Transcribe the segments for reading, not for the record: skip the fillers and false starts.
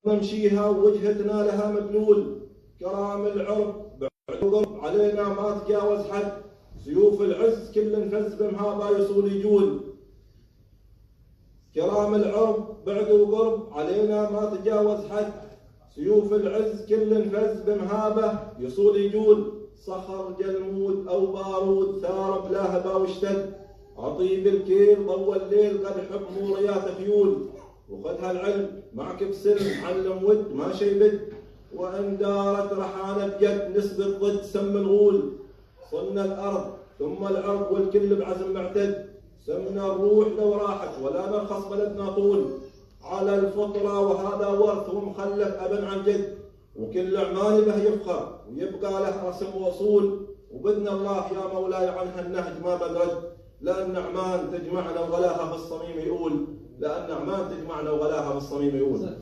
نمشيها ووجهتنا لها مدلول. كرام العرب بعقب علينا ما تجاوز حد، سيوف العز كل نفز بمهابة يصول يجول. كرام العرب بعد وقرب علينا ما تجاوز حد، سيوف العز كل نفز بمهابة يصول يجول. صخر جلمود أو بارود ثار بلا هبا واشتد، عطيب الكيل ضوى الليل قد حب موريات خيول. وخذ هالعلم معك بسلم علم ود ما شي بد، وان دارت رحانه بجد نسبة ضد سم الغول. صلنا الارض ثم العرض والكل بعزم معتد، سمنا الروح لو راحت ولا نرخص بلدنا طول. على الفطره وهذا ورث ومخلف ابا عن جد، وكل عماني به يفخر ويبقى له رسم وصول. وبدن الله يا مولاي عنها النهج ما بنرد، لان عمان تجمعنا وغلاها بالصميم يقول. لأن عمان تجمعنا وغلاها بالصميم يقول.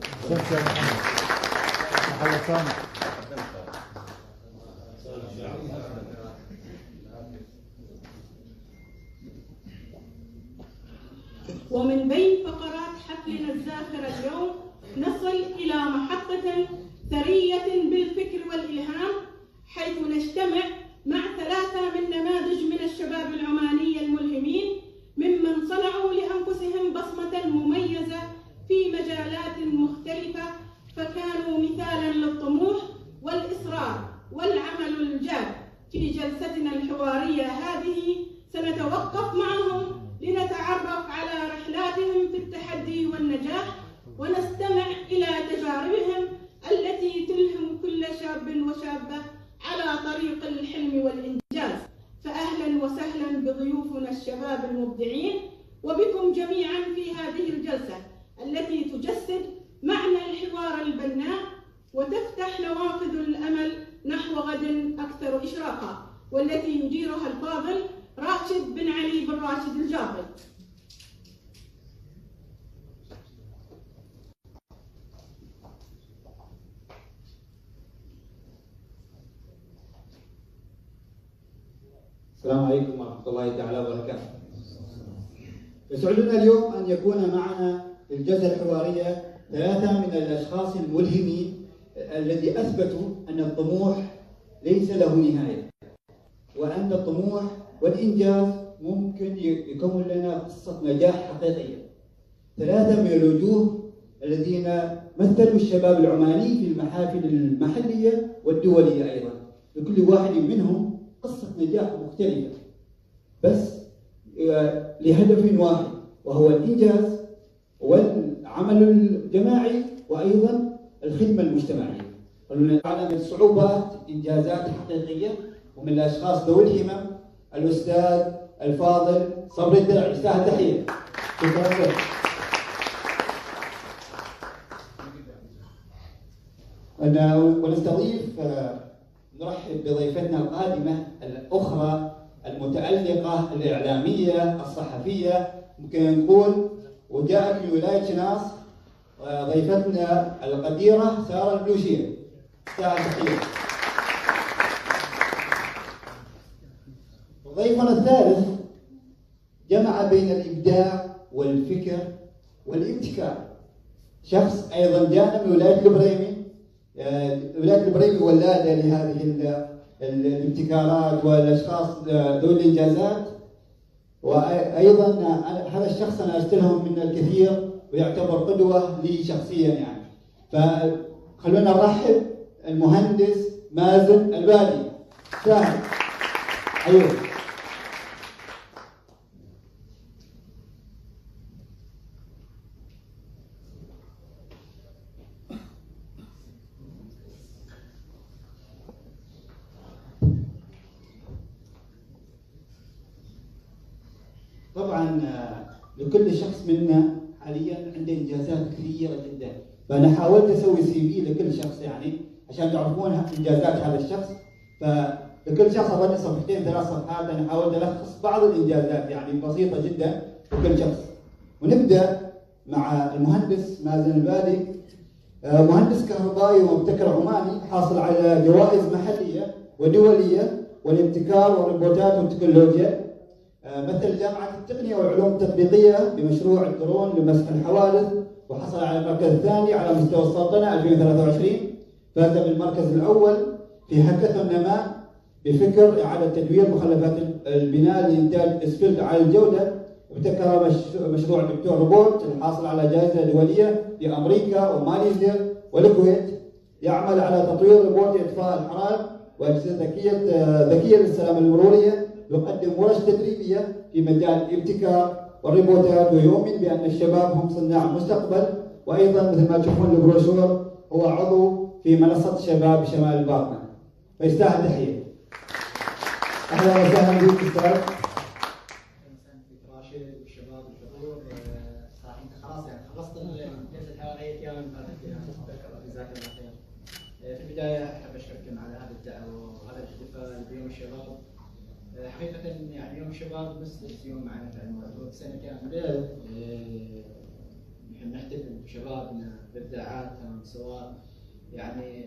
ومن بين فقرات حفلنا الزاخر اليوم نصل إلى محطة ثرية بالفكر والإلهام، حيث نجتمع مع 3 من نماذج من الشباب العماني الملهمين، ممن صنعوا لأنفسهم بصمة مميزة في مجالات مختلفة، فكانوا مثالا للطموح والإصرار والعمل الجاد. في جلستنا الحوارية هذه سنتوقف معهم لنتعرف على رحلاتهم في التحدي والنجاح، ونستمع إلى تجاربهم التي تلهم كل شاب وشابة على طريق الحلم والإنجاز. فأهلا وسهلا بضيوفنا الشباب المبدعين وبكم جميعا في هذه الجلسة التي تجسد معنى الحوار البناء وتفتح نوافذ الأمل نحو غد أكثر إشراقا، والتي يديرها الفاضل راشد بن علي بن راشد الجاهل. السلام عليكم ورحمة الله تعالى وبركاته. يسعدنا اليوم أن يكون معنا في الجلسة الحوارية 3 من الأشخاص الملهمين الذي أثبتوا أن الطموح ليس له نهاية، وأن الطموح والإنجاز ممكن يكون لنا قصة نجاح حقيقية. 3 من الوجوه الذين مثلوا الشباب العماني في المحافل المحلية والدولية أيضا، لكل واحد منهم قصة نجاح مختلفة، بس لهدف واحد، وهو الإنجاز والعمل الجماعي وأيضا الخدمة المجتمعية. خلونا نعلم من صعوبات إنجازات حقيقية، ومن الأشخاص ذوي الهمم الأستاذ الفاضل صبري الدرعي. يستاهل تحية. شكرا لك. ونستضيف نرحب بضيفتنا القادمة الأخرى المتألقة الإعلامية الصحفية، ممكن نقول وجاءت من ولاية شناص، ضيفتنا القديرة سارة البلوشية. تحية. ضيفنا الثالث جمع بين الإبداع والفكر والابتكار، شخص أيضا جاءنا من ولاية البريمي. ولاية البريمي ولادة لهذه الابتكارات والأشخاص ذوي الإنجازات، وأيضا هذا الشخص أنا أرسلهم من الكثير ويعتبر قدوة لي شخصيا يعني. فخلونا نرحب المهندس مازن البادي. شاهد. أيوه. طبعا لكل شخص منا حاليا عنده انجازات كثيره جدا، فانا حاولت اسوي CV لكل شخص يعني عشان تعرفون انجازات هذا الشخص. فلكل شخص اظني 2 3 صفحات، انا حاولت الخص بعض الانجازات يعني بسيطه جدا لكل شخص. ونبدا مع المهندس مازن البادي، مهندس كهربائي ومبتكر عماني، حاصل على جوائز محليه ودوليه والابتكار والروبوتات والتكنولوجيا. مثل جامعة التقنية والعلوم التطبيقية بمشروع الدرون لمسح الحوادث، وحصل على المركز الثاني على مستوى السلطنة 2023. فاز بالمركز الأول في هاكاثون نماء بفكر إعادة تدوير مخلفات البناء لإنتاج اسفلت عالي الجودة. ابتكر مشروع دكتور روبوت الحاصل على جائزة دولية في أمريكا وماليزيا والكويت، يعمل على تطوير روبوت إطفاء الحرائق وأجهزة ذكية للسلامة المرورية، يقدم ورش تدريبية في مجال الابتكار والروبوتات، ويؤمن بأن الشباب هم صناع المستقبل. وأيضا مثل ما تشوفون البروشور هو عضو في منصة شباب شمال الباطنة، فيستاهل تحية. أهلا وسهلا بك أستاذ. راشد والشباب والحضور. صراحة أنت خلاص يعني خلصت الجلسة الحوارية كامل جزاك الله خير. في البداية أحب أشكركم على هذه الدعوة وهذا الاحتفال بيوم الشباب. حقيقة يعني يوم الشباب مثل يوم معنا في الموضوع سنة كاملة نحن نحتفل بشبابنا بإبداعاتهم، سواء يعني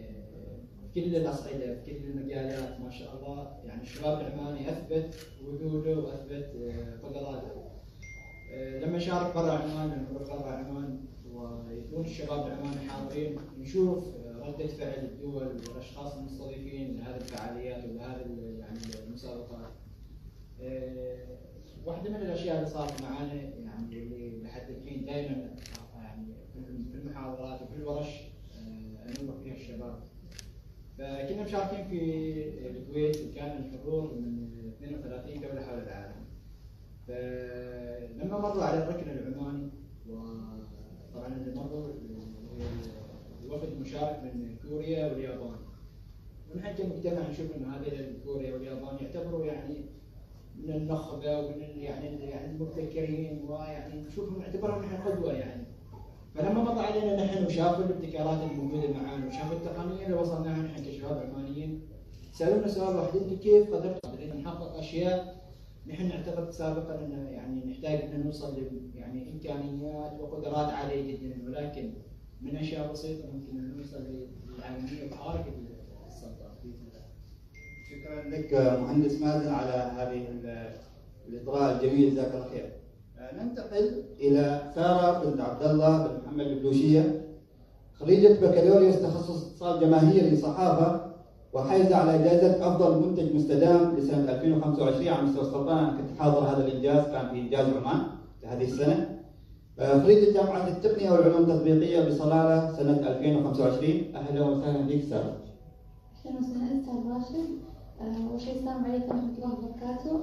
في كل الأصعدة في كل المجالات ما شاء الله. يعني الشباب العماني أثبت وجوده وأثبت قدراته. لما شارك برا عمان، لما نروح برا عمان ويكون الشباب العماني حاضرين، نشوف ردة فعل الدول والأشخاص المستضيفين لهذه الفعاليات ولهذه يعني المسابقات. واحدة من الأشياء اللي صارت معانا يعني اللي لحد الحين دائما يعني في المحاضرات وفي الورش ننظر فيها الشباب. فكنا مشاركين في الكويت وكان الحضور من 32 دولة حول العالم. فلما مروا على الركن العماني، وطبعا اللي مروا الوفد المشارك من كوريا واليابان، ونحن كمجتمع نشوف انه هذه كوريا واليابان يعتبروا يعني من النخبه ومن يعني المبتكرين، ويعني نشوفهم نعتبرهم نحن قدوه يعني. فلما مر علينا نحن وشافوا الابتكارات الموجوده معانا وشافوا التقنيه اللي وصلناها نحن كشباب عمانيين، سالونا سؤال واحد: انتم كيف قدرتوا نحقق اشياء نحن نعتقد سابقا ان يعني نحتاج ان نوصل يعني امكانيات وقدرات عاليه جدا، ولكن من اشياء بسيطه ممكن ان نوصل للعالميه بحركه السلطات. شكرا لك مهندس مازن على هذه الاطراء الجميل، جزاك الله خير. ننتقل الى ساره بنت عبد الله بن محمد البلوشيه، خريجه بكالوريوس تخصص اتصال جماهيري صحافه، وحايزه على جائزه افضل منتج مستدام لسنه 2025 على مستوى السلطنه. انا كنت حاضر هذا الانجاز، كان في انجاز عمان لهذه السنه. خريجه جامعه التقنيه والعلوم التطبيقيه بصلاله سنه 2025. اهلا وسهلا بك ساره. اهلا وسهلا استاذ راشد. اول شيء السلام عليكم ورحمه الله وبركاته.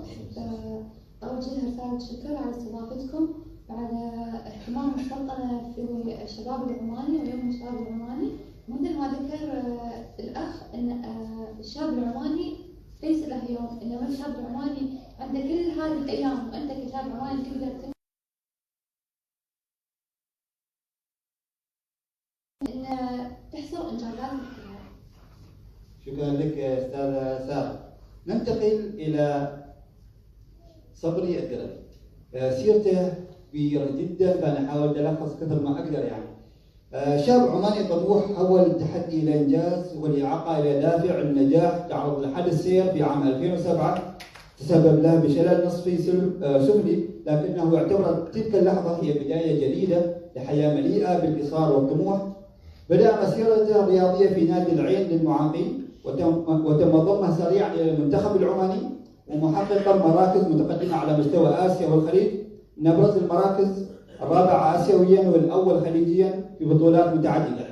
اوجه رساله شكر على استضافتكم وعلى اهتمام السلطنه في الشباب العماني ويوم الشباب العماني. مثل ما ذكر الاخ ان الشاب العماني ليس له يوم، انما الشاب العماني عنده كل هذه الايام، وانت كشاب عماني تقدر ان تحصل انجازات كثيره. شكرا لك استاذه ساره. ننتقل الى صبري الدربي. سيرته كبيره جدا، فانا حاولت الخص كثر ما اقدر يعني. شاب عماني طموح، حول التحدي الى انجاز والاعاقه الى دافع النجاح. تعرض لحادث السير في عام 2007 تسبب له بشلل نصفي سفلي، لكنه يعتبر تلك اللحظه هي بدايه جديده لحياه مليئه بالاصرار والطموح. بدأ مسيرته الرياضية في نادي العين للمعاقين، وتم ضمه سريعا إلى المنتخب العماني، ومحققا مراكز متقدمة على مستوى آسيا والخليج، من أبرز المراكز الرابع آسيويا والأول خليجيا في بطولات متعددة.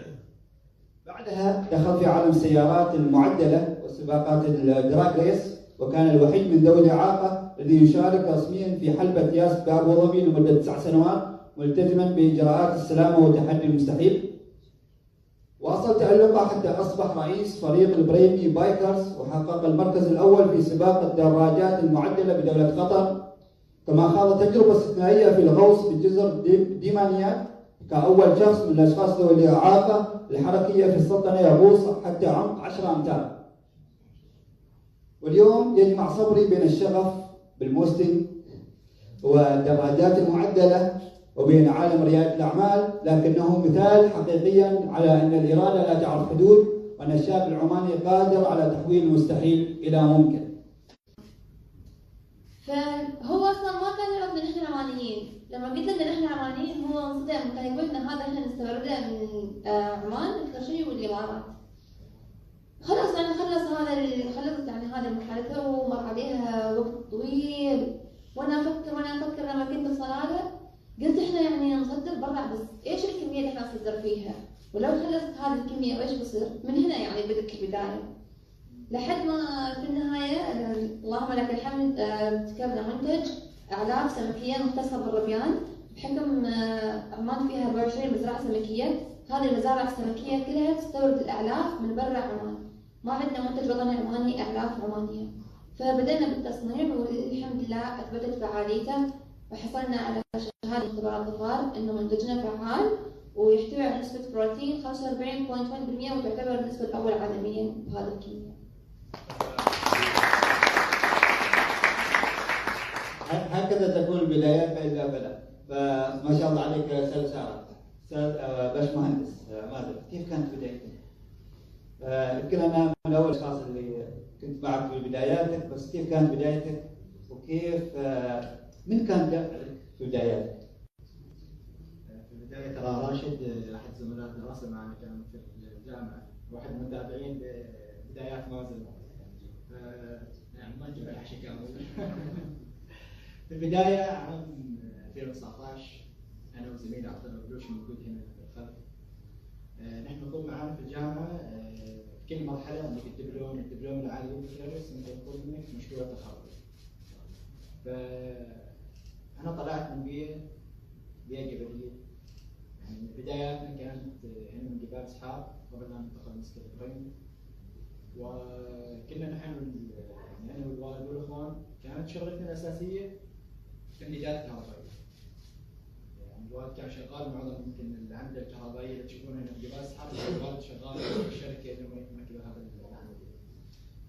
بعدها دخل في عالم السيارات المعدلة وسباقات الدراج ريس، وكان الوحيد من ذوي الإعاقة الذي يشارك رسميا في حلبة ياس بأبو ظبي لمدة 9 سنوات، ملتزما بإجراءات السلامة والتحدي المستحيل. واصل تألقه حتى اصبح رئيس فريق البريمي بايكرز، وحقق المركز الاول في سباق الدراجات المعدله بدوله قطر. كما خاض تجربه استثنائيه في الغوص بجزر ديمانيات كاول شخص من الاشخاص ذوي الاعاقه الحركيه في السلطنه يغوص حتى عمق 10 امتار. واليوم يجمع صبري بين الشغف بالموستنج والدراجات المعدله وبين عالم ريادة الأعمال، لكنه مثال حقيقيا على أن الإرادة لا تعرف حدود، وأن الشاب العماني قادر على تحويل المستحيل إلى ممكن. فهو اصلا ما كان يعرف ان احنا عمانيين، لما قلت له ان احنا عمانيين هو انصدم، كان يقول لنا هذا احنا نستورده من عمان اكثر شيء والامارات. خلاص انا خلصت يعني هذه المحادثه ومر عليها وقت طويل، وانا افكر لما كنت بصلاله قلت احنا يعني نصدر برا، بس ايش الكميه اللي احنا نصدر فيها؟ ولو خلصت هذه الكميه وايش بصير؟ من هنا يعني بدت البدايه، لحد ما في النهايه اللهم لك الحمد ابتكرنا منتج اعلاف سمكيه مختصه بالربيان، بحكم عمان فيها 24 مزرعه سمكيه، هذه المزارع السمكيه كلها تستورد الاعلاف من برا عمان، ما عندنا منتج وطني عماني اعلاف عمانيه. فبدأنا بالتصنيع والحمد لله اثبتت فعاليته، وحصلنا على شهاده اختبارات ظفار انه منتجنا فعال ويحتوي على نسبه بروتين 45.1% وتعتبر النسبه الاول عالميا بهذا الكميه. هكذا تكون البدايات فإذا بدأ. فما شاء الله عليك يا أستاذ سارة. أستاذ باشمهندس مازن، كيف كانت بدايتك؟ يمكن أنا من أول الأشخاص اللي كنت معك في بداياتك، بس كيف كانت بدايتك؟ وكيف من كان في بداياتك؟ في البداية ترى راشد أحد زملاء الدراسة معنا كان في الجامعة، واحد من المتابعين بدايات مازن. يعني ما نجيب الحشي كامل. في البداية عام 2019 أنا وزميلي عبد الله بلوش موجود هنا في الخلف. نحن نقوم معانا في الجامعة كل مرحلة عندك الدبلوم العالي والبكالوريوس، أنت يطلب منك مشروع تخرج. فأنا طلعت من بيئة جبلية، يعني بداياتنا كانت هنا من جبال سحاب قبل أن ننتقل مسكة إبراهيم، وكنا نحن يعني أنا والوالد والإخوان كانت شغلتنا الأساسية النجات الكهربائية. يعني الوالد كان شغال، معظم يمكن اللي عنده الكهربائية اللي تشوفونها هنا في جبال سحاب الوالد شغال في الشركة اللي يمكن هذا العملية.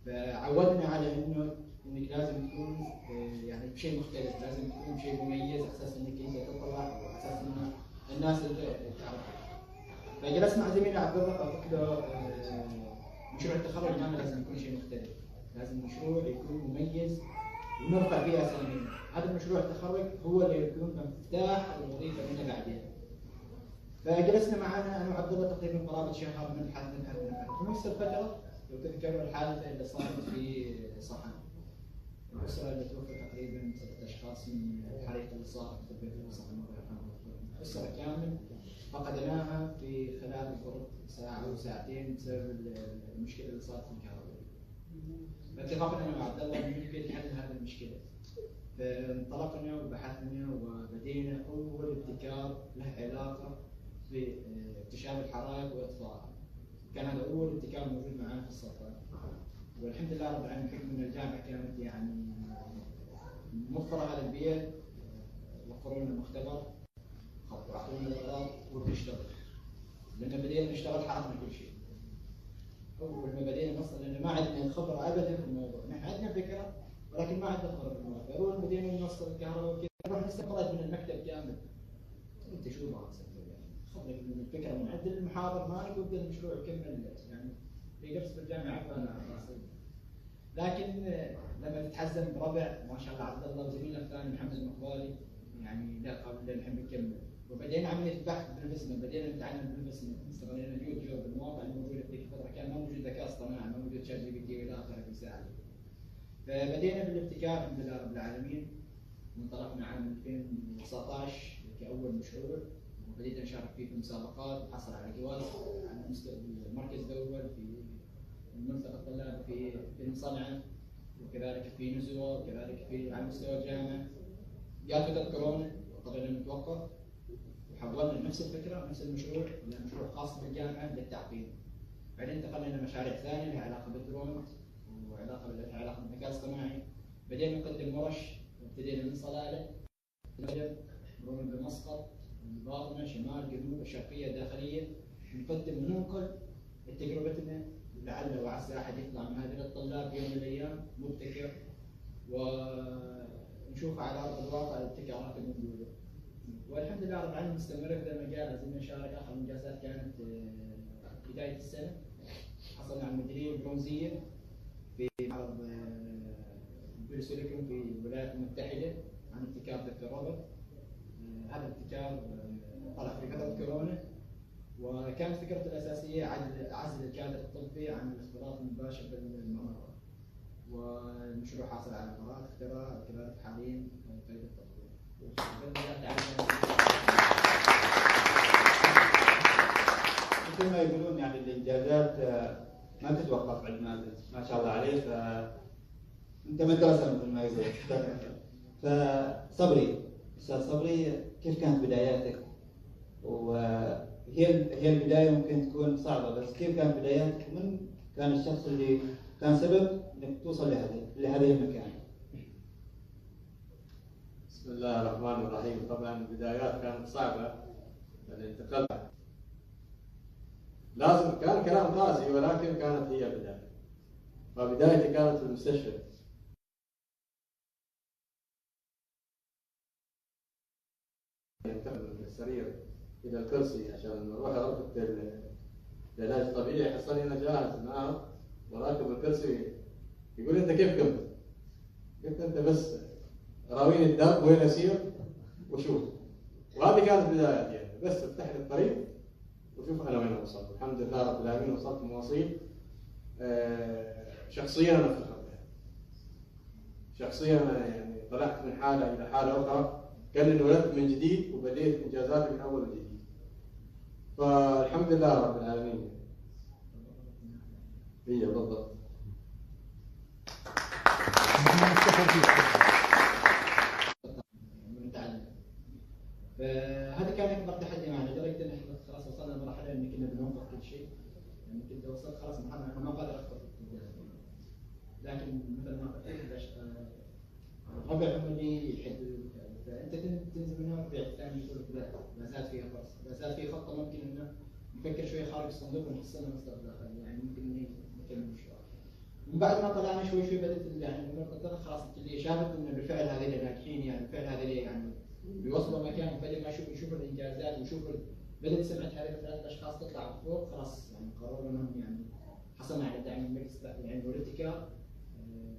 فعودنا على انك لازم تكون يعني بشيء مختلف، لازم تكون بشيء مميز على اساس انك انت تطلع وعلى اساس ان الناس اللي تعرفك. فجلسنا مع زميلي عبد الله قلت له مشروع التخرج معنا لازم يكون شيء مختلف، لازم مشروع يكون مميز ونرفع فيه اسامينا. هذا المشروع التخرج هو اللي يكون مفتاح الوظيفه لنا بعدين. فجلسنا معنا انا وعبد الله تقريبا قرابه شهر نبحث. في نفس الفتره لو تذكروا الحادثه اللي صارت في صحن، الاسره اللي توفى تقريبا 6 اشخاص من الحريق اللي صار في البيت اللي صار، الله يرحمه. الاسره كامل فقدناها في خلال بالضبط ساعه او ساعتين بسبب المشكله اللي صارت في الكهرباء. فاتفقنا انا وعبد الله بنمكن حل هذه المشكله. فانطلقنا وبحثنا وبدينا اول ابتكار له علاقه باكتشاف الحرائق واطفائها. كان هذا اول ابتكار موجود معنا في السلطنه. والحمد لله رب العالمين بحكم ان الجامعه كانت يعني موفره على البيئه، وفروا لنا مختبر، اعطونا الاغراض وبنشتغل. لما بدينا نشتغل حرقنا كل شيء. اول ما بدينا نصل لان ما عندنا خبره ابدا في الموضوع، نحن عندنا فكره ولكن ما عندنا خبره في الموضوع. اول ما بدينا نوصل الكهرباء وكذا نروح نستقرض من المكتب كامل. انت شو ما تسوي يعني؟ خذ الفكره من عند المحاضر مالك وابدا المشروع وكمل يعني في نفس الجامعه عفوا. لكن لما تتحزم بربع ما شاء الله عبد الله وزميلنا الثاني محمد المقبالي يعني لا قبل نحن نكمل. وبدينا عمليه البحث بالبسمه، بدينا نتعلم بالبسمه، استغلينا اليوتيوب المواقع الموجوده في ذيك الفتره، كان ما موجود ذكاء اصطناعي، ما موجود شات جي بي تي والى اخره يساعد. فبدينا بالابتكار الحمد لله رب العالمين، وانطلقنا عام 2019 كاول مشروع، وبدينا نشارك فيه في المسابقات، حصل على جوائز على مستوى المركز الاول في الملتقى الطلاب في المصنعه، وكذلك في نزوه، وكذلك في على مستوى الجامعه. جاءت فتره كورونا واضطرينا نتوقف، وحولنا نفس الفكره نفس المشروع الى مشروع خاص بالجامعه للتعقيم. بعدين انتقلنا الى مشاريع ثانيه لها علاقه بالدرون وعلاقه بالذكاء الاصطناعي. بدينا نقدم ورش، ابتدينا من صلاله، مرورا بمسقط، الباطنه، شمال، جنوب، الشرقيه، الداخليه، نقدم وننقل تجربتنا لعل وعسى احد يطلع من هذول الطلاب يوم من الايام مبتكر ونشوف على ارض الواقع الابتكارات الموجوده. والحمد لله رب العالمين مستمره في المجال. عايزين نشارك اخر انجازات كانت بدايه السنه، حصلنا على الميداليه البرونزيه في معرض في السيليكون في الولايات المتحده عن ابتكار دكتور روبرت. هذا الابتكار طلع في فتره كورونا، وكانت فكرته الاساسيه عزل الكادر الطبي عن الاختلاط المباشر بالممرضه. والمشروع حاصل على براءة اختراع وكذلك حاليا قيد التطبيق. مثل ما يقولون يعني الانجازات ما تتوقف عند مازن، ما شاء الله عليه. انت مدرسه مثل ما يقول. فصبري، استاذ صبري، كيف كانت بداياتك؟ وهي البدايه ممكن تكون صعبه، بس كيف كانت بداياتك؟ ومن كان الشخص اللي كان سبب انك توصل لهذه المكان؟ بسم الله الرحمن الرحيم. طبعا البدايات كانت صعبه، الانتقال لازم كان كلام قاسي، ولكن كانت هي بدايه. فبدايتي كانت في المستشفى. ينتقل من السرير الى الكرسي عشان اروح اربط العلاج الطبيعي، حصلني انا جاهز معه وراكب الكرسي. يقول انت كيف قمت؟ قلت انت بس راويني الدرب وين اسير وشوف. وهذه كانت بدايتي يعني، بس افتح لي الطريق وشوف انا وين اوصل. الحمد لله رب العالمين وصلت مواصيل. شخصيا انا فخر بها. شخصيا انا يعني طلعت من حاله الى حاله اخرى، كاني انولدت من جديد وبديت انجازاتي من اول وجديد. فالحمد لله رب العالمين. هي بالضبط. فهذا كان اكبر تحدي معنا، لدرجه ان احنا خلاص وصلنا لمرحله ان كنا بنوقف كل شيء. يعني كنت وصلت خلاص مرحله انا ما قادر اخطط. لكن مثل ما قلت ربع عمري يحدد، فانت تنزل من هنا الربع الثاني يقول لك لا، ما زال فيها فرصه، ما زال في خطه ممكن انه نفكر شوي خارج الصندوق ونحصلها مصدر دخل، يعني ممكن نكمل المشروع. وبعد ما طلعنا شوي بدات يعني الامور خلاص اللي شافت انه بالفعل هذول ناجحين، يعني بالفعل هذول يعني بيوصلوا مكان، بدل ما يشوفوا الانجازات ويشوفوا بدات سمعه هذول الثلاث اشخاص تطلع فوق، خلاص يعني قرروا انهم يعني حصلنا على دعم المجلس يعني والابتكار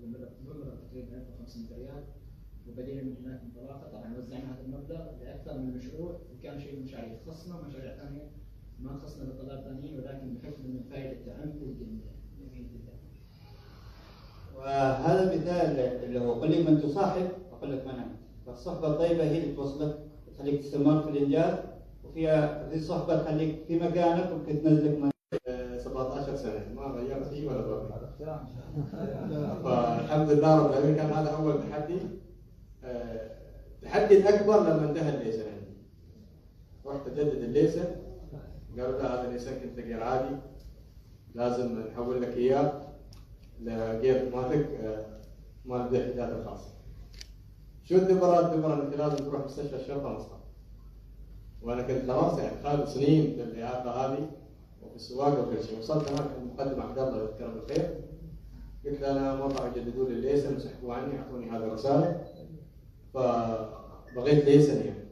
بمبلغ تقريبا 1500 ريال، وبدينا من هناك انطلاقه. طبعا وزعنا هذا المبلغ لاكثر من مشروع، وكان شيء مشاريع تخصنا ومشاريع ثانيه ما تخصنا للطلاب ثانيين، ولكن بحكم ان الفائده تعم جميل جدا. وهذا المثال اللي هو قل لي من تصاحب اقول لك من انت. فالصحبه الطيبه هي اللي توصلك تخليك تستمر في الانجاز، وفيها هذه الصحبه تخليك في مكانك وممكن تنزلك من 17 سنه ما غيرت شيء ولا ضرب. فالحمد لله رب العالمين. كان هذا اول تحدي. التحدي الاكبر لما انتهى الليسن عندي. رحت اجدد الليسن، قالوا لا هذا الليسن كنت غير عادي، لازم نحول لك اياه لغير مالك مال الاحتياجات الخاصه. شو الدبره؟ الدبره انك لازم تروح مستشفى الشرطه مسقط. وانا كنت خلاص يعني خالد سنين في الاعاقه هذه وفي السواقه وكل شيء. وصلت هناك المقدم عبد الله يذكره بالخير، قلت له انا ما راح يجددوا لي الليسن وسحبوا عني، اعطوني هذه الرساله. فبغيت ليسن يعني.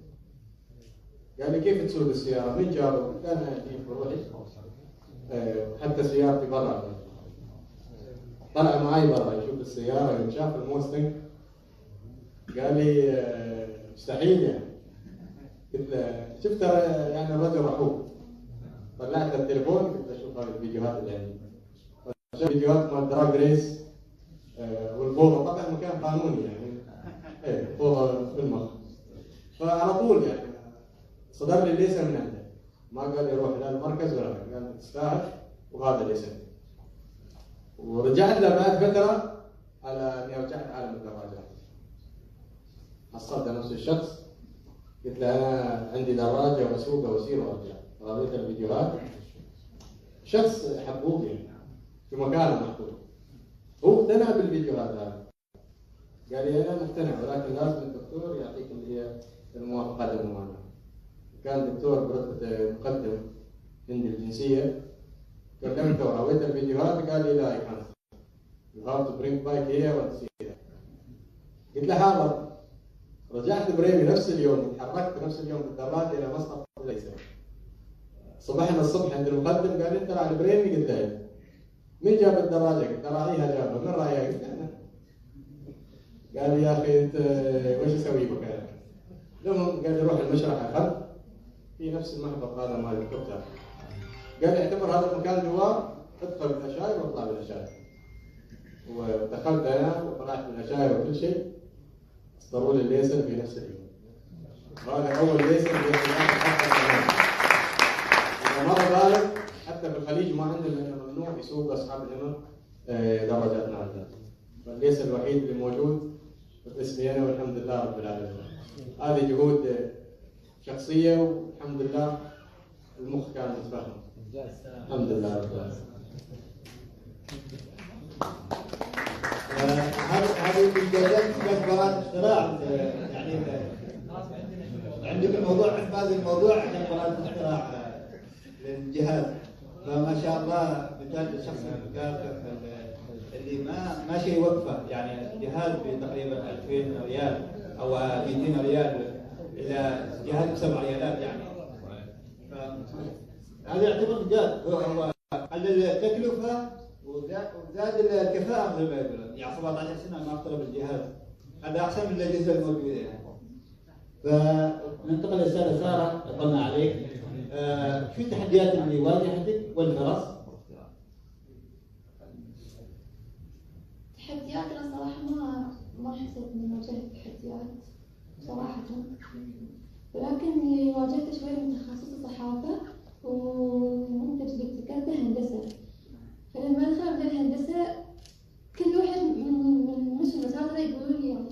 قال لي كيف تسوق السياره؟ مين جابك؟ قلت انا اجيب بروحي. حتى سيارتي برا. طلع معي برا يشوف السياره، يوم شاف الموستنج قال لي مستحيل يعني. قلت له شفت يعني الرجل رحوب. طلعت التليفون قلت له شوف هذه الفيديوهات اللي عندي. شوف فيديوهات مال دراج ريس والفوضى، طبعا مكان قانوني يعني. فوضى في المخ. فعلى طول يعني صدر لي الليسن من عنده. ما قال لي روح لا المركز ولا قال لي تستاهل وهذا الليسن. ورجعت له بعد فتره على اني رجعت عالم الدراجات. حصلت نفس الشخص، قلت له انا عندي دراجه واسوقها واسير وارجع. رأيت الفيديوهات، شخص حبوب يعني في مكانه محبوب. هو اقتنع بالفيديوهات هذه. قال لي انا مقتنع، ولكن لازم الدكتور يعطيك اللي هي الموافقات الممانعه. كان دكتور برتبه مقدم هندي الجنسيه، كلمته وراويته الفيديوهات قال لي لا يا كان you have to bring back here and see here. قلت له حاضر. رجعت بريمي نفس اليوم، تحركت نفس اليوم بالدراجه الى مسقط الليسن. صبحنا الصبح عند المقدم قال لي انت على بريمي؟ قلت له من جاب الدراجه؟ قلت له راعيها جابها. من راعيها؟ قلت له انا. قال لي يا اخي انت وش اسوي بك انا؟ المهم قال لي روح المشرحه اخذ في نفس المحبط هذا مال الكتاب. قال لي اعتبر هذا المكان جوار، ادخل بالاشاير واطلع بالاشاير. ودخلت انا وطلعت بالاشاير وكل شيء. اصدروا لي الليسن في نفس اليوم. وهذا اول ليسن مرة ذلك حتى في الخليج ما عندهم انه ممنوع يسوق اصحاب الهمم درجات نازله. فالليسن الوحيد اللي موجود باسمي انا والحمد لله رب العالمين. هذه جهود شخصيه والحمد لله المخ كان متفهم. الحمد لله رب العالمين. هذه الانجازات براءة اختراع يعني عندك الموضوع عند الموضوع عشان براءة اختراع للجهاز. فما شاء الله مثال الشخص المكافح اللي ما شيء وقفه، يعني جهاز بتقريبا 2000 ريال او 200 ريال الى جهاز ب7 ريالات يعني. هذا يعتبر انجاز، هو قلل التكلفه وزاد الكفاءه مثل ما يقولون، يعني 17 سنه ما اقترب الجهاز، هذا احسن من الاجهزه الموجوده يعني. فننتقل للساده ساره، اطلنا عليك. شو التحديات اللي واجهتك والفرص؟ تحديات أنا صراحة ما حسيت إني واجهت تحديات صراحة، ولكن اللي واجهت شوي من تخصص الصحافة ومنتج اللي ذكرته هندسة. فلما دخلت الهندسة كل واحد من مش المساترة يقولوا لي يعني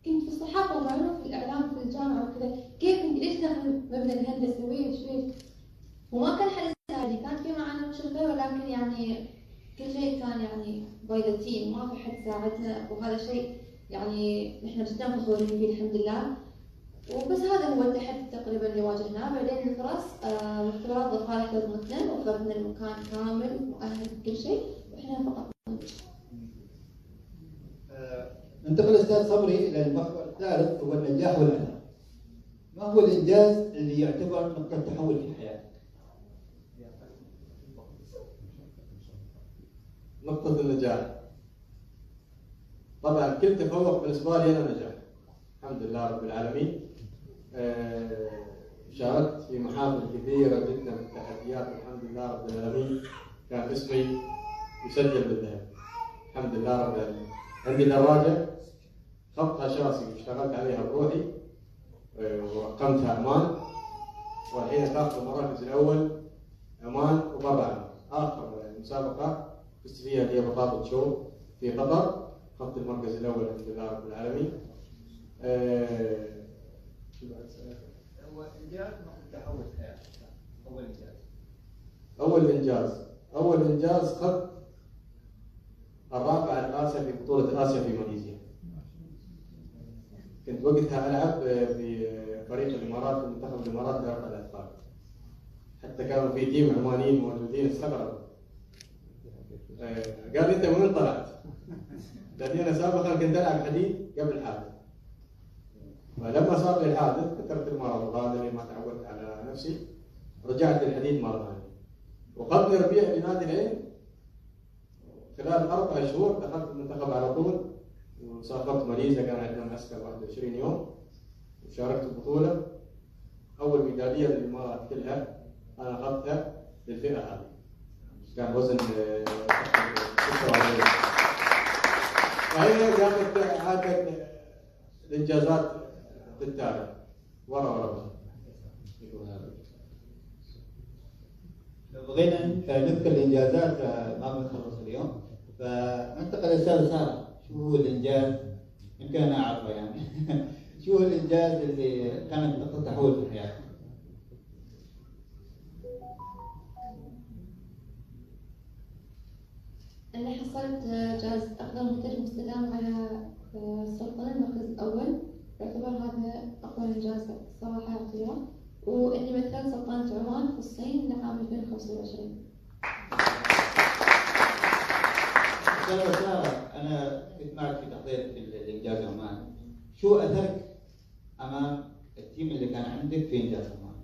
كنت في الصحافة ومعروف في الإعلام في الجامعة وكذا، كيف أنت ليش دخل مبنى الهندسة ويش وما كان حد يساعدني، كان في معنا مشرفة ولكن يعني كل شيء كان يعني باي ذا تيم، ما في حد ساعدنا، وهذا شيء يعني نحن جدا فخورين فيه الحمد لله. وبس هذا هو التحدي تقريبا اللي واجهناه. بعدين الفرص واختبارات ضفارة خدمتنا، وفرنا المكان كامل مؤهل بكل شيء واحنا فقط ننتقل استاذ صبري الى المحور الثالث، هو النجاح والاثر. ما هو الانجاز اللي يعتبر نقطة تحول في الحياة؟ نقطة النجاح طبعا كل تفوق بالنسبة لي أنا نجاح الحمد لله رب العالمين. شاركت في محافل كثيرة جدا في التحديات الحمد لله رب العالمين، كان اسمي يسجل بالذهب الحمد لله رب العالمين. عندي دراجة خطها شاسي واشتغلت عليها بروحي ورقمتها أمان، والحين تاخذ المراكز الأول أمان وطبعا آخر مسابقة فزت فيها اللي هي بطاطا شو في قطر، اخذت المركز الاول الحمد لله رب العالمين. هو انجاز نقطة تحول في حياتك. اول انجاز خذت الرابع الاسيا في بطولة اسيا في ماليزيا. كنت وقتها العب في فريق الامارات، منتخب الامارات لرفع الاثقال، حتى كانوا في تيم عمانيين موجودين استغربوا. قال لي انت من وين طلعت؟ لاني انا سابقا كنت العب حديد قبل الحادث، فلما صار لي الحادث كثرت المرض وهذا اللي ما تعودت على نفسي، رجعت للحديد مره ثانيه وخذني ربيع بنادي العين. خلال 4 شهور دخلت المنتخب على طول وسافرت ماليزيا، كان عندنا معسكر 21 يوم وشاركت البطوله. اول ميداليه للامارات كلها انا اخذتها للفئه هذه، كان وزن 46. فهي كانت عادة الانجازات بالتالي ورا لو بغينا نذكر الانجازات ما بنخلص اليوم، فننتقل للاستاذ ساره. شو هو الانجاز؟ يمكن انا اعرفه يعني. شو هو الانجاز اللي كانت نقطة تحول في الحياة؟ أنا حصلت جائزة أفضل منتج مستدام على السلطنة المركز الأول، يعتبر هذا أفضل إنجاز صراحة أعطيه، وإني مثلت سلطنة عمان في الصين لعام 2025. أستاذة سارة، أنا كنت معك في تحضير الإنجاز عمان، شو أثرك أمام التيم اللي كان عندك في إنجاز عمان؟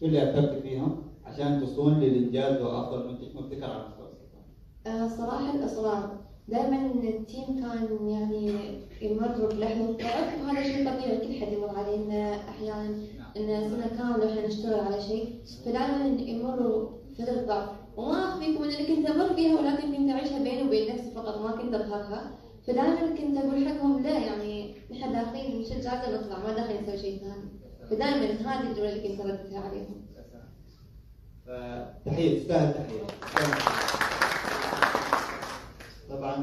شو اللي أثرت فيهم عشان تصلون للإنجاز وأفضل منتج مبتكر على مستوى السلطنة؟ صراحة الإصرار، دائما التيم كان يعني يمر بلحظة ضعف، وهذا شيء طبيعي كل حد يمر عليه، إن أحيانا إن سنة كاملة إحنا نشتغل على شيء فدائما يمروا فترة ضعف، وما أخفيكم إن أنا كنت أمر فيها ولكن كنت أعيشها بيني وبين نفسي فقط، ما كنت أظهرها. فدائما كنت أقول حقهم لا، يعني نحن داخلين نشجع نطلع، ما داخلين نسوي شيء ثاني. فدائما هذه الجملة اللي كنت أرددها عليهم. تحية، تستاهل تحية. طبعا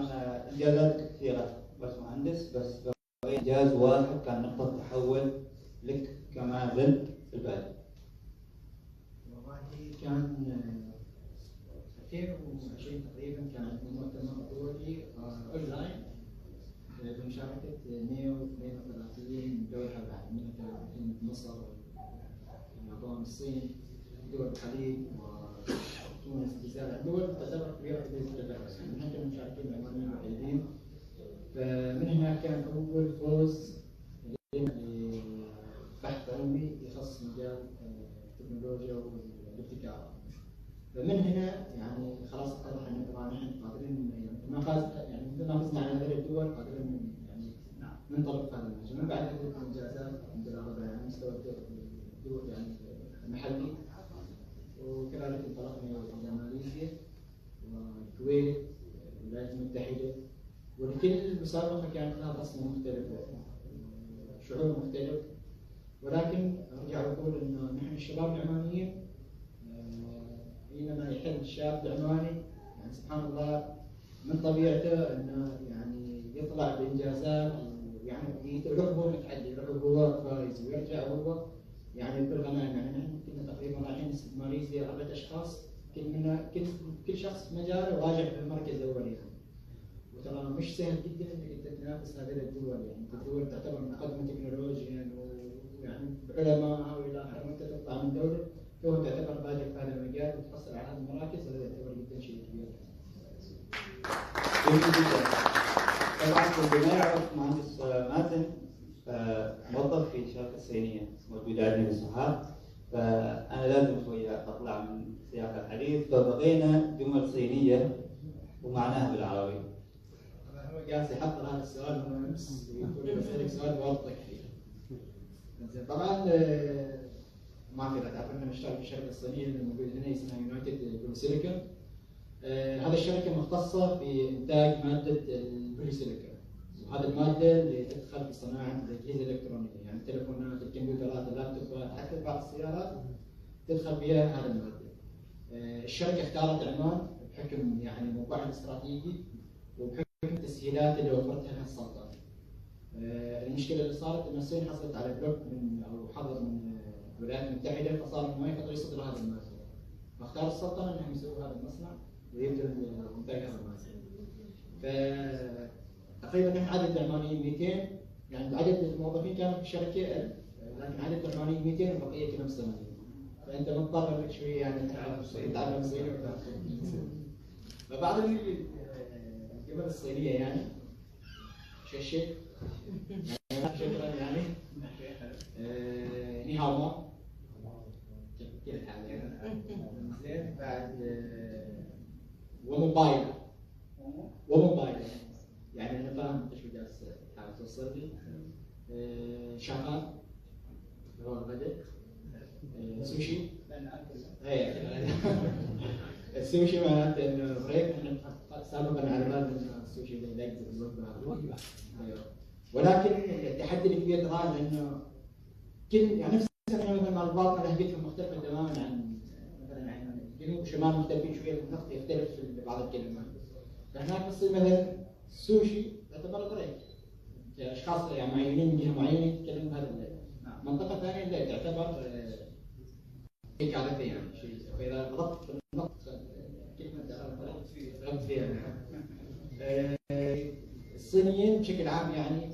انجازات كثيرة بس مهندس، بس انجاز واحد كان نقطة تحول لك كمازن في البلد. والله كان 2020 تقريبا كان عندنا مؤتمر دولي اونلاين بمشاركة 132 دولة عالمية من مصر واليابان والصين دول الخليج وتونس الجزائر، دول تعتبر كبيرة في الجبل، نحن كنا مشاركين العمانيين الوحيدين. فمن هنا كان أول فوز لبحث علمي يخص مجال التكنولوجيا والابتكار. فمن هنا يعني خلاص اتضح ان طبعا نحن قادرين يعني ما فاز يعني مثل ما فزنا على هذه الدول قادرين يعني ننطلق في هذا المجال. من بعد عدة انجازات الحمد لله ربنا على مستوى الدول يعني المحلي، وكذلك انطلقنا الى ماليزيا والكويت والولايات المتحده، ولكل مسابقه كانت لها تصميم مختلف شعور مختلف. ولكن ارجع واقول انه نحن الشباب العمانيين حينما يحل الشاب العماني يعني سبحان الله من طبيعته انه يعني يطلع بانجازات، ويعني يروح هو متحدي، يروح هو فايز ويرجع هو يعني بالغنائم. يعني نحن كنا تقريبا رايحين ماليزيا 4 اشخاص، كل شخص في مجاله راجع في المركز الاول يعني. وترى مش سهل جدا انك انت تنافس هذه الدول، يعني الدول تعتبر متقدمه تكنولوجيا ويعني بعلماء والى اخره، وانت تطلع من دوله تو تعتبر بادئ في هذا المجال وتحصل على هذه المراكز، هذا يعتبر جدا شيء كبير. جميل جدا. طبعا اللي ما يعرف مهندس مازن موظف في الشركة الصينية موجودة عندنا في سوهاج، فأنا لازم شوية أطلع من سياق الحديث، فبقينا جمل صينية ومعناها بالعربي. هو جالس يحضر هذا السؤال من أمس ويقول بسألك سؤال بوضحك فيه. طبعا ما في تعرف أننا نشتغل في الشركة الصينية اللي موجودة هنا اسمها يونايتد بوليسيليكون. هذه الشركة مختصة في إنتاج مادة البوليسيليكون، وهذه المادة اللي تدخل في صناعة الأجهزة الإلكترونية، يعني التليفونات، الكمبيوترات، اللابتوبات، حتى بعض السيارات تدخل فيها هذه المادة. الشركة اختارت عمان بحكم يعني موقعها الاستراتيجي وبحكم التسهيلات اللي وفرتها لها السلطنة. المشكلة اللي صارت إن الصين حصلت على بلوك من أو حظر من الولايات المتحدة، فصار ما يقدر يصدر هذا المادة. فاختار السلطنة انهم يسووا هذا المصنع ويبدأ انتاج هذا المادة. فتقريبا نحن عدد العمانيين 200، يعني عدد الموظفين كانوا في الشركة 1000، لكن عدد العمانيين 200 والبقية كلهم صينيين. فأنت مضطر انك شوية يعني تتعلم الصيني فبعض الجبل الصينية يعني شيء شكرا يعني ني هاو ما كيف حالك زين. بعد وموبايل يعني انا فاهم انت شو جالس تحاول توصل لي. شغال هو الغداء سوشي. السوشي معناته انه بريك. احنا سابقا على بالنا ان السوشي لا يجزي الوجبه هذه، ولكن التحدي الكبير ترى انه كل يعني نفس مثلا مع الباطنه لهجتهم مختلفه تماما عن مثلا يعني الجنوب وشمال مختلفين شويه، النطق يختلف في بعض الكلمات. فهناك بتصير مثلا السوشي تعتبر بريك، اشخاص يعني معينين من جهه معينه يتكلموا بهذا اللغه. منطقه ثانيه لا تعتبر هيك عادتين يعني شيء، فاذا ضبطت النطق كلمه غلط فيها. الصينيين بشكل عام يعني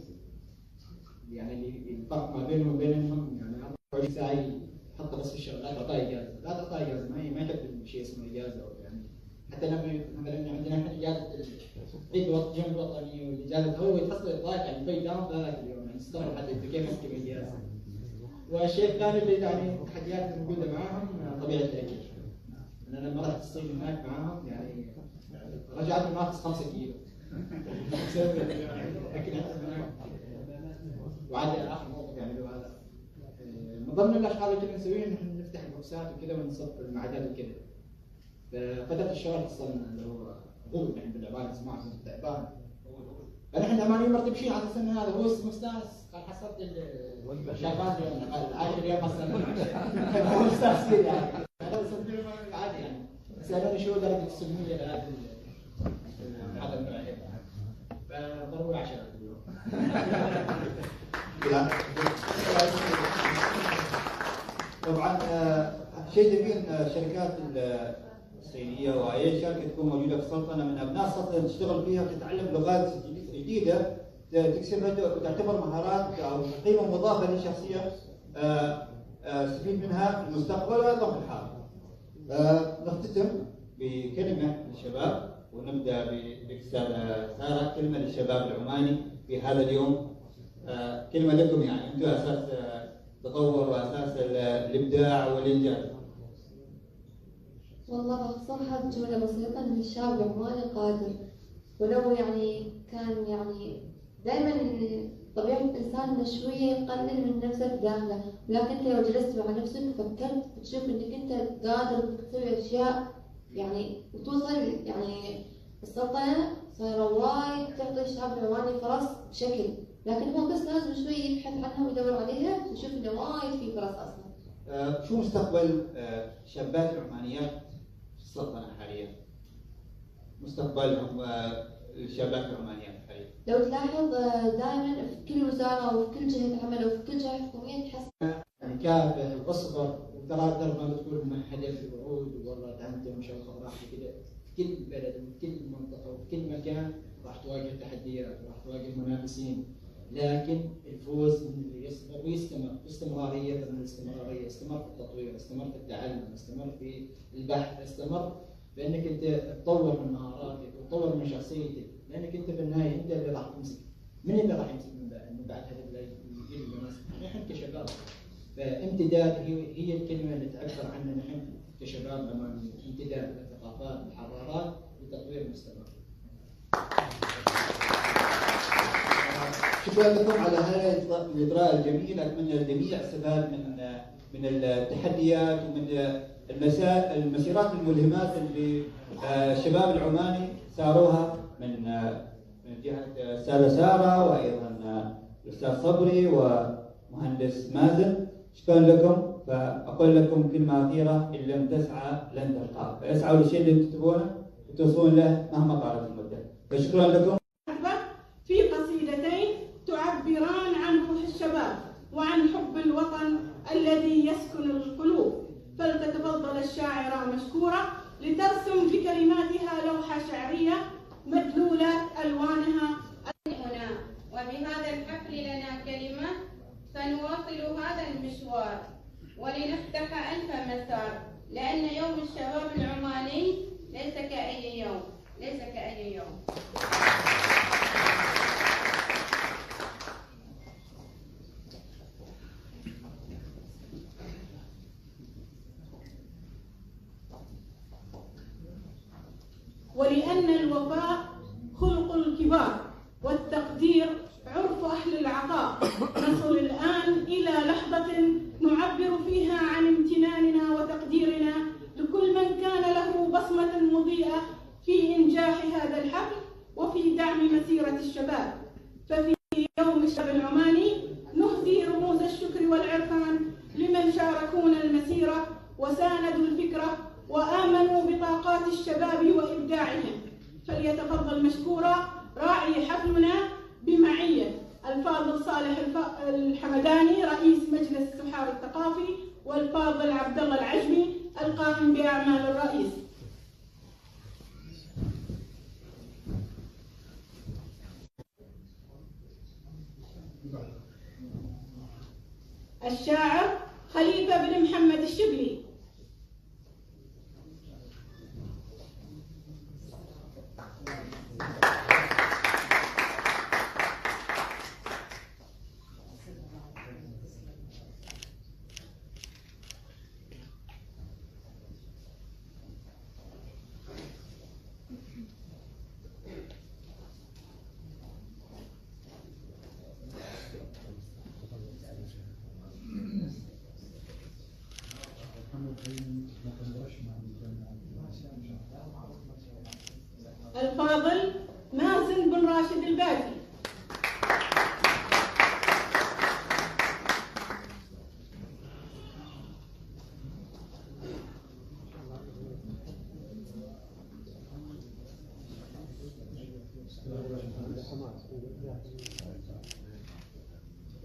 الفرق ما بينهم وبينهم يعني 24 ساعه يحط بس في الشغل، لا تعطيه اجازه، لا تعطيه اجازه، ما يحب شيء اسمه اجازه. يعني حتى لما مثلا عندنا احنا اجازه عيد الجمعه الوطني والاجازه هو يتحصل ضايق يعني في داون ذاك اليوم، يعني استغرب حتى انت كيف تسكب اجازه. والشيء الثاني اللي يعني التحديات الموجوده معاهم طبيعه الاكل. انا لما رحت الصين هناك معاهم يعني رجعت ناقص 5 كيلو لكن وعاد اخر موقف يعني هذا من ضمن الاشغال اللي كنا نسويها نحن نفتح البوكسات وكذا ونصب المعدات وكذا. ففتره الشباب اصلا اللي هو غول يعني بالعباره اسمها تعبان. فنحن عمالين مرتبشين على اساس ان هذا هو مستانس. قال حصلت الشباب العاشر يوم حصلنا هو مستانسين يعني. هذا صدق عادي يعني. سالوني شو درجه السميه لهذا هذا النوع هذا. فضروري عشان اليوم. طبعا شيء جميل الشركات الصينيه واي شركه تكون موجوده في السلطنه من ابناء السلطنه تشتغل فيها وتتعلم لغات جديده تكسبها وتعتبر مهارات او قيمه مضافه للشخصيه تستفيد منها في المستقبل وايضا في الحاضر. نختتم بكلمه للشباب ونبدا بالاستاذه ساره. كلمه للشباب العماني في هذا اليوم. كلمه لكم يعني انتم اساس التطور واساس الابداع والانجاز. والله باختصار جملة بسيطة إن الشاب العماني قادر، ولو يعني كان يعني دائما طبيعة الإنسان إنه شوية يقلل من نفسه بداخله، ولكن أنت لو جلست مع نفسك وفكرت بتشوف إنك أنت قادر إنك تسوي أشياء يعني وتوصل يعني السلطنة صايرة وايد تعطي الشعب العماني فرص بشكل، لكن هو بس لازم شوي يبحث عنها ويدور عليها ويشوف إنه وايد في فرص أصلا. شو مستقبل الشابات العمانيات في السلطنة حاليا؟ مستقبلهم الشابات العمانيات حاليا؟ لو تلاحظ دائما في كل وزارة أو في كل جهة عمل أو في كل جهة حكومية تحس يعني كافح واصبر وترى درب ما تقول ممهده في الوعود والله دعمته ومشى وراح كذا. في كل بلد وفي كل منطقة وفي كل مكان راح تواجه تحديات وراح تواجه منافسين، لكن الفوز يصبر ويستمر باستمرارية. الاستمرارية استمر في التطوير، استمر في التعلم، استمر في البحث، استمر بانك انت تطور من مهاراتك وتطور من شخصيتك، لانك انت في النهاية انت اللي راح تمسك. من اللي راح يمسك من بعد هذا الجيل المناسب؟ نحن كشباب. فامتداد هي الكلمة اللي تعبر عننا نحن كشباب عمانيين، امتداد للثقافات والحضارات وتطوير مستمر. شكرا لكم على هذا الإطراء الجميل. أتمنى الجميع استفاد من التحديات ومن المسيرات الملهمات اللي الشباب العماني ساروها من جهة الأستاذة سارة وأيضا الأستاذ صبري ومهندس مازن. شكرا لكم. فأقول لكم كلمة أخيرة: إن لم تسعى لن تلقى، فاسعوا للشيء اللي تكتبونه وتوصلون له مهما طالت المدة. فشكرا لكم. في قصيدتين تعبران عن روح الشباب وعن حب الوطن الذي يسكن القلوب، فلتتفضل الشاعرة مشكورة لترسم بكلماتها لوحة شعرية مدلولة ألوانها. هنا وبهذا الحفل لنا كلمة سنواصل هذا المشوار ولنفتح ألف مسار، لأن يوم الشباب العماني ليس كأي يوم، ليس كأي يوم. ولأن الوفاء خلق الكبار والتقدير عرف أهل العطاء، نصل الآن إلى لحظة نعبر فيها عن امتناننا وتقديرنا لكل من كان له بصمة مضيئة في إنجاح هذا الحفل وفي دعم مسيرة الشباب. ففي يوم الشباب العماني نهدي رموز الشكر والعرفان لمن شاركونا المسيرة وساندوا الفكرة وآمنوا بطاقات الشباب وإبداعهم. فليتفضل مشكورا راعي حفلنا بمعية الفاضل صالح الحمداني رئيس مجلس السحار الثقافي والفاضل عبد الله العجمي القائم بأعمال الرئيس. الشاعر خليفة بن محمد الشبلي. الفاضل مازن بن راشد الباجي.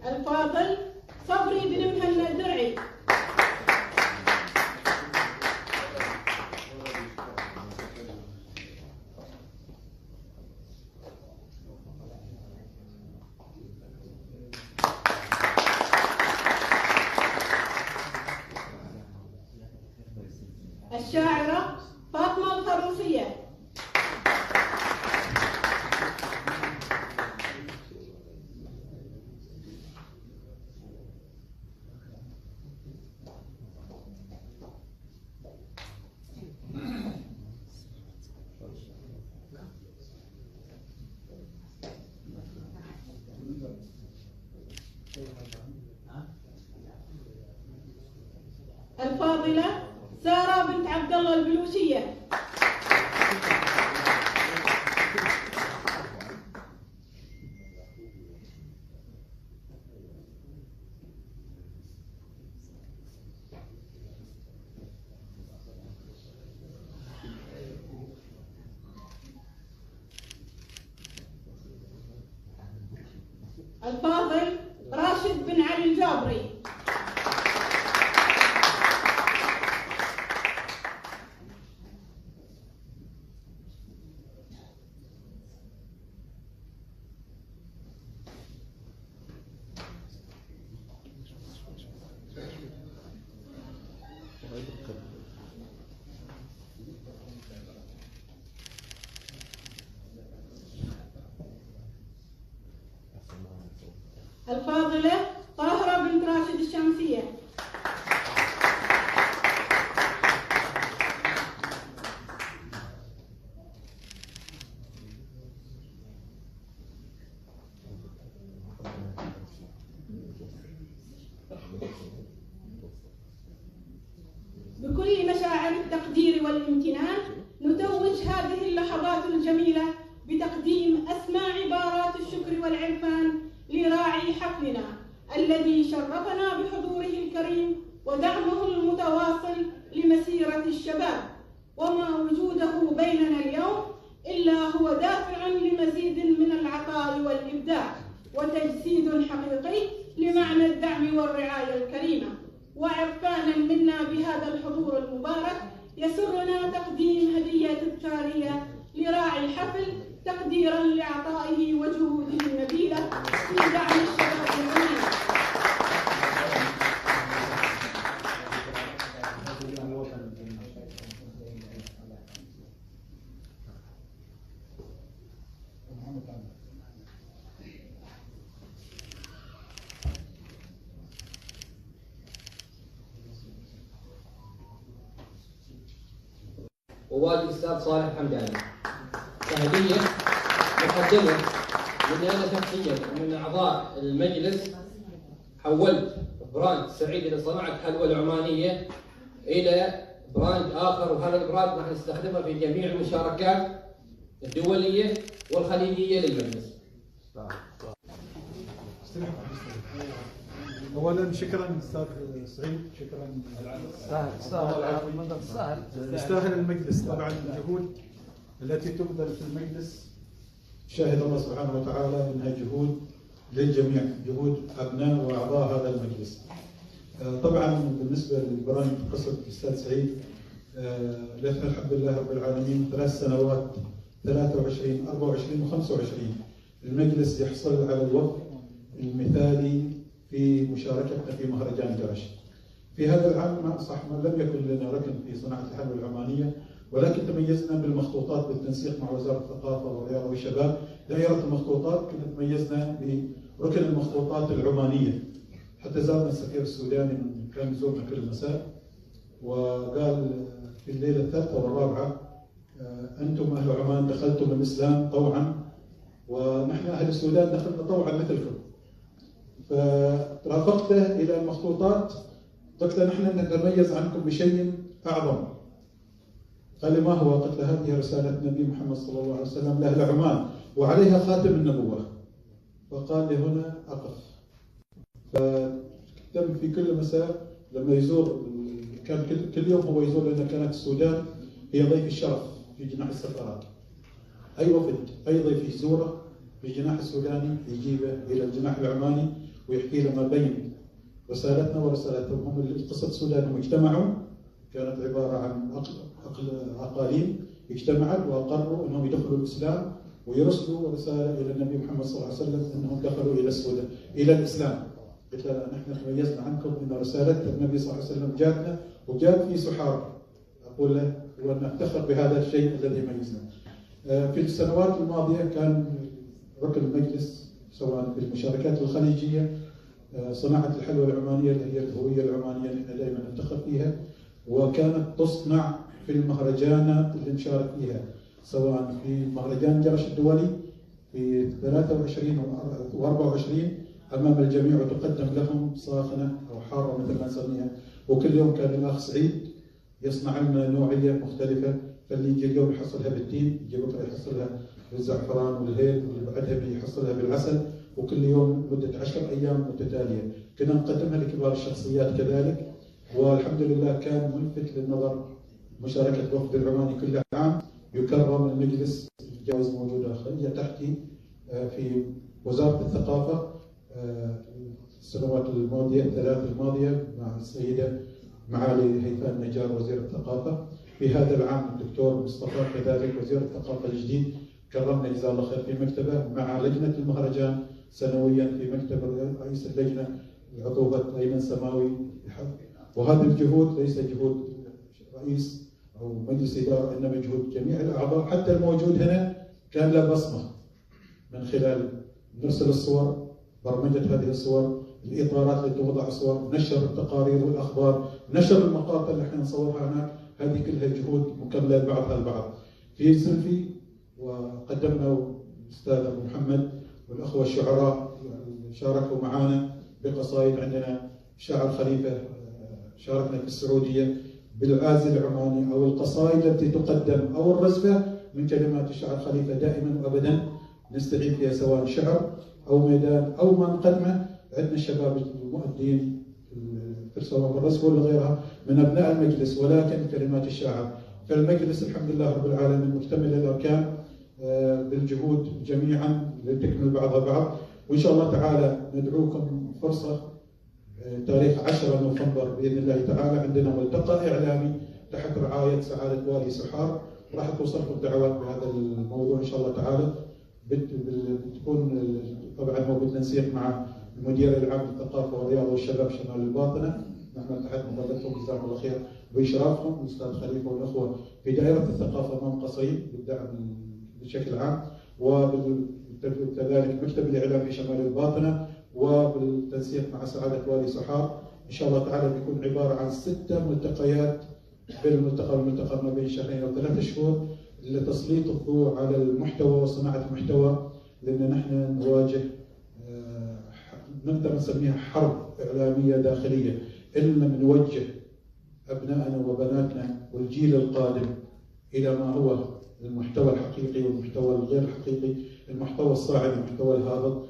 الفاضل صبري بن مهنا الدرعي. الشاعرة فاطمة الفروسية. الفاضلة سارة بنت عبد الله البلوشية. الفاضل راشد بن علي الجابري. الفاضلة طاهرة بنت راشد الشمسية. بكل مشاعر التقدير والامتنان نتوج هذه اللحظات الجميلة بتقديم أسمى عبارات الشكر والعرفان لراعي حفلنا الذي شرفنا بحضوره الكريم ودعمه المتواصل لمسيرة الشباب، وما وجوده بيننا اليوم إلا هو دافع لمزيد من العطاء والإبداع وتجسيد حقيقي لمعنى الدعم والرعاية الكريمة. وعرفانا منا بهذا الحضور المبارك يسرنا تقديم هدية تذكارية لراعي الحفل تقديرا لعطائه وجهوده النبيلة في دعم الشباب الغني. ووالد الأستاذ صالح حمداني كهدية مقدمة مني أنا شخصيا ومن أعضاء المجلس. حولت براند سعيد لصناعة حلوى العمانية إلى براند آخر، وهذا البراند راح نستخدمه في جميع المشاركات الدولية والخليجية للمجلس. اولا شكرا استاذ سعيد، شكرا يستاهل المجلس. طبعا الجهود التي تبذل في المجلس شاهد الله سبحانه وتعالى انها جهود للجميع، جهود ابناء واعضاء هذا المجلس. طبعا بالنسبه للبراند قصه الاستاذ سعيد، لله الحمد لله رب العالمين 3 سنوات 23 24 و25 المجلس يحصل على الوفق المثالي في مشاركتنا في مهرجان جرش. في هذا العام صح ما لم يكن لنا ركن في صناعه الحلوى العمانيه، ولكن تميزنا بالمخطوطات بالتنسيق مع وزاره الثقافه والرياضه والشباب. دائره المخطوطات كنا تميزنا بركن المخطوطات العمانيه، حتى زارنا السفير السوداني كان يزورنا كل مساء وقال في الليله الثالثه والرابعه انتم اهل عمان دخلتم الاسلام طوعا ونحن اهل السودان دخلنا طوعا مثلكم. فرافقته الى المخطوطات قلت له نحن نتميز عنكم بشيء اعظم، قال لي ما هو؟ قلت له هذه رسالة النبي محمد صلى الله عليه وسلم لأهل عمان وعليها خاتم النبوة. فقال لي هنا أقف. فتم في كل مساء لما يزور، كان كل يوم هو يزور، لأن كانت السودان هي ضيف الشرف في جناح السفارات. أي وفد أي ضيف يزوره في الجناح السوداني يجيبه إلى الجناح العماني ويحكي له ما بين رسالتنا ورسالتهم. هم قصة السودان هم اجتمعوا، كانت عبارة عن أقاليم اجتمعت وقرروا أنهم يدخلوا الإسلام ويرسلوا رسالة إلى النبي محمد صلى الله عليه وسلم أنهم دخلوا إلى السودان إلى الإسلام. قلت له نحن تميزنا عنكم أن رسالة النبي صلى الله عليه وسلم جاتنا وجات في سحار. أقول له ونفتخر بهذا الشيء الذي ميزنا. في السنوات الماضية كان ركن المجلس سواء في المشاركات الخليجية صناعة الحلوى العمانية اللي هي الهوية العمانية اللي احنا دائما نفتخر فيها، وكانت تصنع في المهرجانات اللي نشارك فيها سواء في مهرجان جرش الدولي في 23 و24 امام الجميع وتقدم لهم صاخنه او حاره مثل ما نسميها. وكل يوم كان الاخ سعيد يصنع لنا نوعيه مختلفه، فاللي يجي اليوم يحصلها بالتين، يجي بكره يحصلها بالزعفران والهيل، واللي بعدها بيحصلها بالعسل، وكل يوم مده 10 ايام متتاليه. كنا نقدمها لكبار الشخصيات كذلك، والحمد لله كان ملفت للنظر مشاركه الوفد العماني كل عام. يكرم المجلس، الجوائز موجوده خارجه تحتي في وزاره الثقافه السنوات الماضيه الثلاث الماضيه مع السيده معالي هيفاء النجار وزير الثقافه. في هذا العام الدكتور مصطفى كذلك وزير الثقافه الجديد كرمنا جزاه الله خير في مكتبه مع لجنه المهرجان سنويا في مكتب رئيس اللجنه عطوبه ايمن سماوي. وهذه الجهود ليس جهود رئيس او مجلس اداره، انما جهود جميع الاعضاء، حتى الموجود هنا كان له بصمه من خلال نرسل الصور، برمجه هذه الصور، الاطارات اللي توضع الصور، نشر التقارير والاخبار، نشر المقاطع اللي احنا نصورها هناك. هذه كلها جهود مكمله بعضها البعض. في سيلفي وقدمنا الاستاذ ابو محمد والاخوه الشعراء شاركوا معنا بقصائد. عندنا شاعر خليفه شاركنا في السعوديه بالعازل العماني او القصائد التي تقدم او الرزفه من كلمات الشاعر خليفه دائما وابدا نستعين فيها سواء شعر او ميدان او ما نقدمه. عندنا الشباب المؤدين في سواء الرزف ولا غيرها من ابناء المجلس، ولكن كلمات الشاعر. فالمجلس الحمد لله رب العالمين مكتمل الاركان بالجهود جميعا لتكمل بعضها بعض. وان شاء الله تعالى ندعوكم فرصه تاريخ 10 نوفمبر باذن الله تعالى عندنا ملتقى اعلامي تحت رعايه سعاده والي سحار، راح توصلكم دعوات بهذا الموضوع ان شاء الله تعالى. بتكون طبعا هو بالتنسيق مع المدير العام للثقافه والرياضه والشباب شمال الباطنه، نحن تحت مظلتهم جزاهم الله خير واشرافهم الاستاذ خليفه والاخوه في دائره الثقافه امام قصيم بالدعم بشكل عام، وكذلك مكتب الاعلام في شمال الباطنه، وبالتنسيق مع سعاده والي سحار. ان شاء الله تعالى بيكون عباره عن 6 ملتقيات بين الملتقى والملتقى ما بين شهرين او 3 شهور لتسليط الضوء على المحتوى وصناعه المحتوى، لان نحن نواجه نقدر نسميها حرب اعلاميه داخليه. إننا نوجه ابنائنا وبناتنا والجيل القادم الى ما هو المحتوى الحقيقي والمحتوى الغير حقيقي، المحتوى الصاعد والمحتوى الهابط.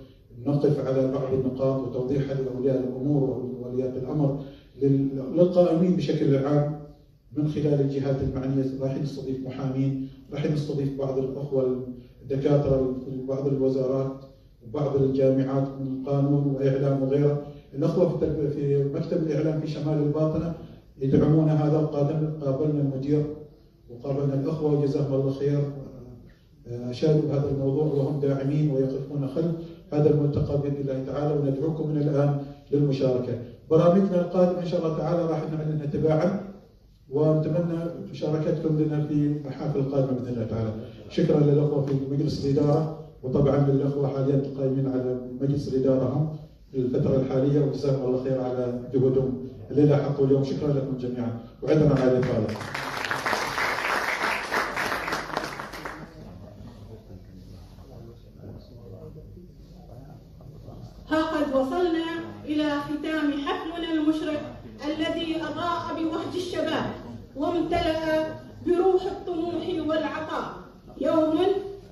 نقف على بعض النقاط وتوضيحها لاولياء الامور ووليات الامر للقائمين بشكل عام من خلال الجهات المعنيه. راح نستضيف محامين، راح نستضيف بعض الاخوه الدكاتره في بعض الوزارات وبعض الجامعات من قانون واعلام وغيره. الاخوه في مكتب الاعلام في شمال الباطنه يدعمون هذا. قابلنا المدير وقابلنا الاخوه وجزاهم الله خير، اشادوا بهذا الموضوع وهم داعمين ويقفون خلف هذا الملتقى باذن الله تعالى، وندعوكم من الان للمشاركه. برامجنا القادمه ان شاء الله تعالى راح نعلنها تباعا، ونتمنى مشاركتكم لنا في المحافل القادمه باذن الله تعالى. شكرا للاخوه في مجلس الاداره، وطبعا للاخوه حاليا القائمين على مجلس الاداره هم في الفتره الحاليه، وجزاهم الله خير على جهودهم اللي لاحقوا اليوم. شكرا لكم جميعا وعندنا على الاطاله. ها قد وصلنا إلى ختام حفلنا المشرق الذي أضاء بوهج الشباب وامتلأ بروح الطموح والعطاء. يوم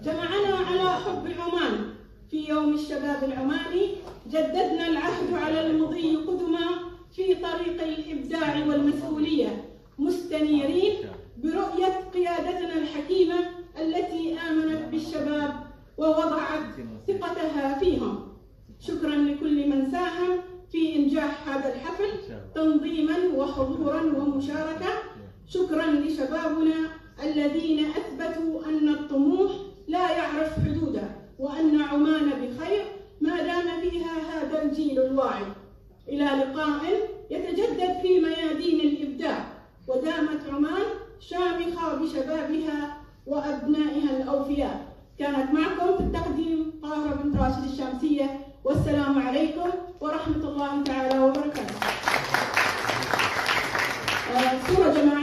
جمعنا على حب عمان. في يوم الشباب العماني جددنا العهد على المضي قدما في طريق الإبداع والمسؤولية، مستنيرين برؤية قيادتنا الحكيمة التي آمنت بالشباب ووضعت ثقتها فيهم. شكرا لكل من ساهم في إنجاح هذا الحفل تنظيما وحضورا ومشاركة. شكرا لشبابنا الذين أثبتوا أن الطموح لا يعرف حدوده، وأن عمان بخير ما دام فيها هذا الجيل الواعي. إلى لقاء يتجدد في ميادين الإبداع، ودامت عمان شامخة بشبابها وأبنائها الأوفياء. كانت معكم في التقديم طاهرة بنت راشد الشامسية، والسلام عليكم ورحمة الله تعالى وبركاته. صورة جماعية.